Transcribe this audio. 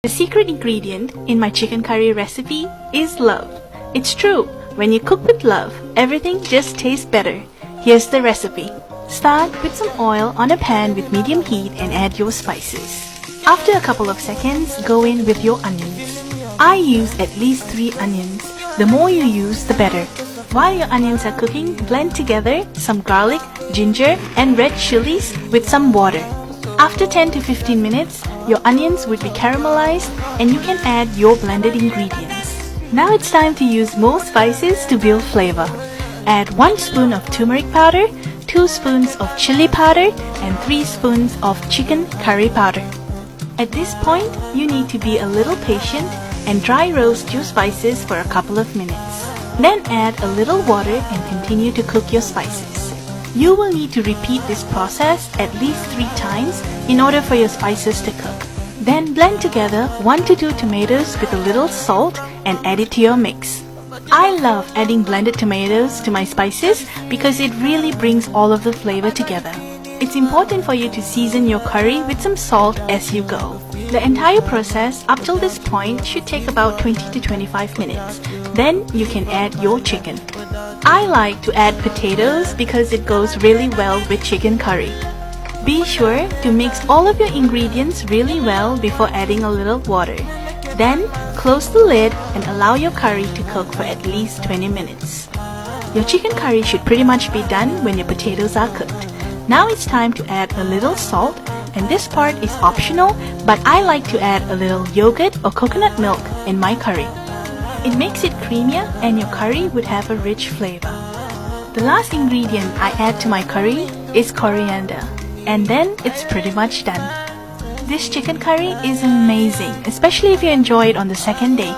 The secret ingredient in my chicken curry recipe is love. It's true, when you cook with love, everything just tastes better. Here's the recipe. Start with some oil on a pan with medium heat and add your spices. After a couple of seconds, go in with your onions. I use at least 3 onions. The more you use, the better. While your onions are cooking, blend together some garlic, ginger, and red chilies with some water. After 10 to 15 minutes, your onions would be caramelized and you can add your blended ingredients. Now it's time to use more spices to build flavor. Add 1 spoon of turmeric powder, 2 spoons of chili powder, and 3 spoons of chicken curry powder. At this point, you need to be a little patient and dry roast your spices for a couple of minutes. Then add a little water and continue to cook your spices. You will need to repeat this process at least 3 times in order for your spices to cook. Then blend together 1 to 2 tomatoes with a little salt and add it to your mix. I love adding blended tomatoes to my spices because it really brings all of the flavor together. It's important for you to season your curry with some salt as you go. The entire process up till this point should take about 20 to 25 minutes. Then you can add your chicken. I like to add potatoes because it goes really well with chicken curry. Be sure to mix all of your ingredients really well before adding a little water. Then close the lid and allow your curry to cook for at least 20 minutes. Your chicken curry should pretty much be done when your potatoes are cooked. Now it's time to add a little salt, and this part is optional, but I like to add a little yogurt or coconut milk in my curry. It makes it creamier and your curry would have a rich flavor. The last ingredient I add to my curry is coriander, and then it's pretty much done. This chicken curry is amazing, especially if you enjoy it on the second day.